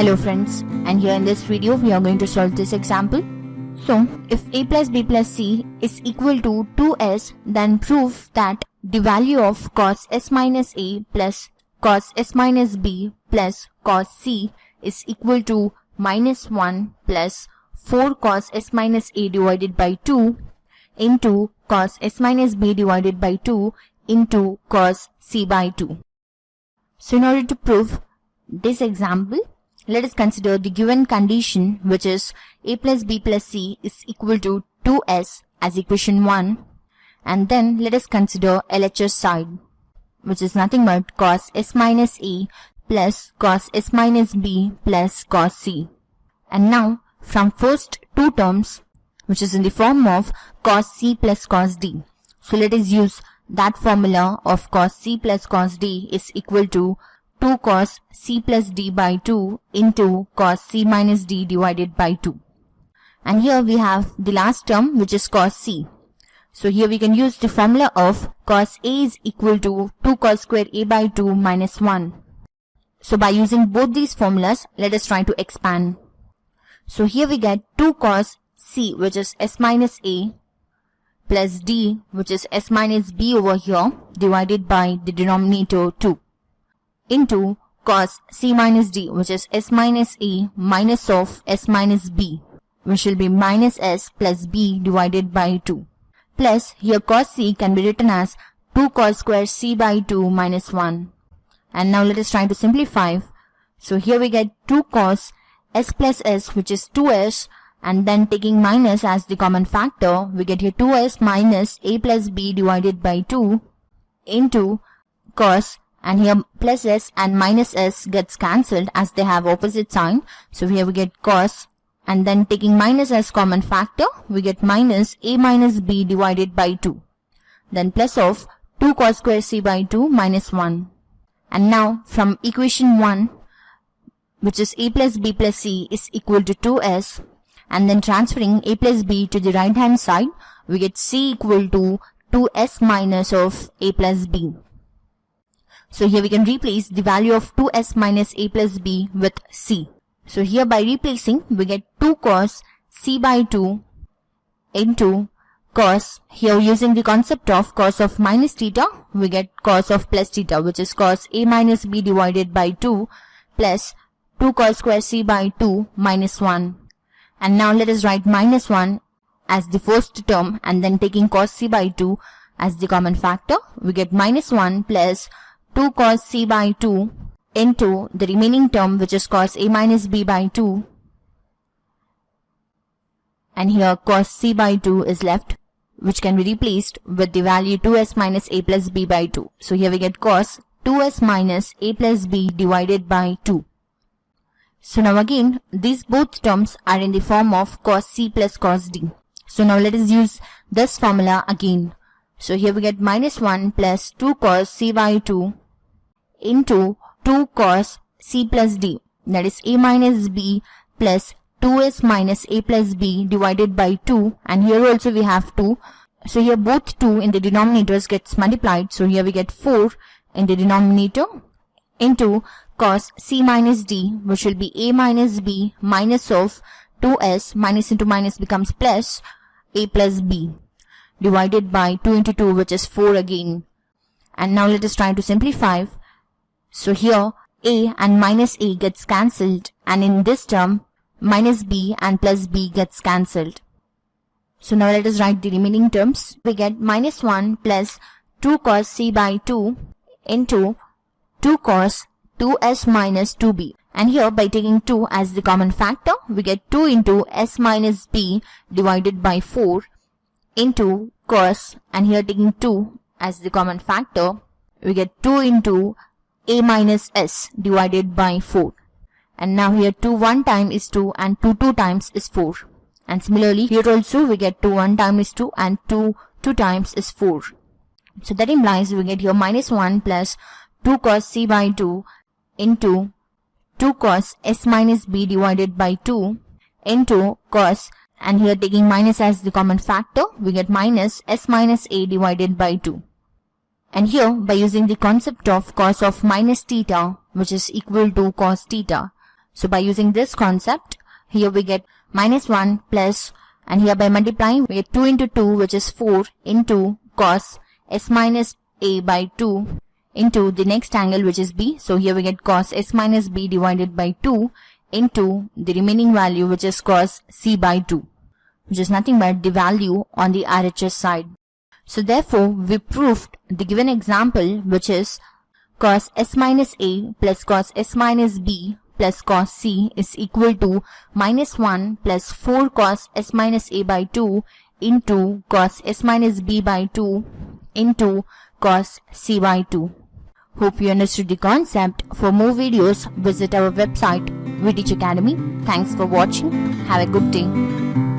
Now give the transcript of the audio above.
Hello friends, and here in this video we are going to solve this example. So, if a plus b plus c is equal to 2s, then prove that the value of cos s minus a plus cos s minus b plus cos c is equal to minus 1 plus 4 cos s minus a divided by 2 into cos s minus b divided by 2 into cos c by 2. So in order to prove this example, let us consider the given condition, which is a plus b plus c is equal to 2s as equation 1, and then let us consider LHS side, which is nothing but cos s minus a plus cos s minus b plus cos c. And now from first two terms, which is in the form of cos c plus cos d, so let us use that formula of cos c plus cos d is equal to 2 cos c plus d by 2 into cos c minus d divided by 2. And here we have the last term, which is cos c. So here we can use the formula of cos a is equal to 2 cos square a by 2 minus 1. So by using both these formulas, let us try to expand. So here we get 2 cos c, which is s minus a, plus d, which is s minus b over here, divided by the denominator 2, into cos c minus d, which is s minus a minus of s minus b, which will be minus s plus b divided by 2. Plus, here cos c can be written as 2 cos square c by 2 minus 1. And now let us try to simplify. So here we get 2 cos s plus s, which is 2s, and then taking minus as the common factor, we get here 2s minus a plus b divided by 2 into cos, and here plus s and minus s gets cancelled as they have opposite sign. So here we get cos, and then taking minus as common factor, we get minus a minus b divided by 2. Then plus of 2 cos square c by 2 minus 1. And now from equation 1, which is a plus b plus c is equal to 2s, and then transferring a plus b to the right hand side, we get c equal to 2s minus of a plus b. So here we can replace the value of 2s minus a plus b with c. So here by replacing, we get 2 cos c by 2 into cos, here using the concept of cos of minus theta, we get cos of plus theta, which is cos a minus b divided by 2 plus 2 cos square c by 2 minus 1. And now let us write minus 1 as the first term, and then taking cos c by 2 as the common factor, we get minus 1 plus 2 cos c by 2 into the remaining term, which is cos a minus b by 2. And here cos c by 2 is left, which can be replaced with the value 2s minus a plus b by 2. So here we get cos 2s minus a plus b divided by 2. So now again, these both terms are in the form of cos c plus cos d. So now let us use this formula again. So here we get minus 1 plus 2 cos c by 2 into 2 cos c plus d, that is a minus b plus 2s minus a plus b divided by 2, and here also we have 2. So here both 2 in the denominators gets multiplied, so here we get 4 in the denominator into cos c minus d, which will be a minus b minus of 2s, minus into minus becomes plus a plus b, divided by 2 into 2, which is 4 again. And now let us try to simplify. So here a and minus a gets cancelled, and in this term minus b and plus b gets cancelled. So now let us write the remaining terms. We get minus 1 plus 2 cos c by 2 into 2 cos 2s minus 2b. And here by taking 2 as the common factor, we get 2 into s minus b divided by 4 into cos, and here taking 2 as the common factor, we get 2 into a minus s divided by 4. And now here 2 one time is 2 and 2 two times is 4. And similarly here also we get 2 one time is 2 and 2 two times is 4. So that implies we get here minus 1 plus 2 cos c by 2 into 2 cos s minus b divided by 2 into cos, and here taking minus as the common factor, we get minus s minus a divided by 2. And here by using the concept of cos of minus theta, which is equal to cos theta, So by using this concept, here we get minus 1 plus, and here by multiplying we get 2 into 2, which is 4, into cos s minus a by 2 into the next angle, which is b. So here we get cos s minus b divided by 2 into the remaining value, which is cos c by 2, which is nothing but the value on the RHS side. So therefore, we proved the given example, which is cos s minus a plus cos s minus b plus cos c is equal to minus 1 plus 4 cos s minus a by 2 into cos s minus b by 2 into cos c by 2. Hope you understood the concept. For more videos, visit our website, VTech Academy. Thanks for watching. Have a good day.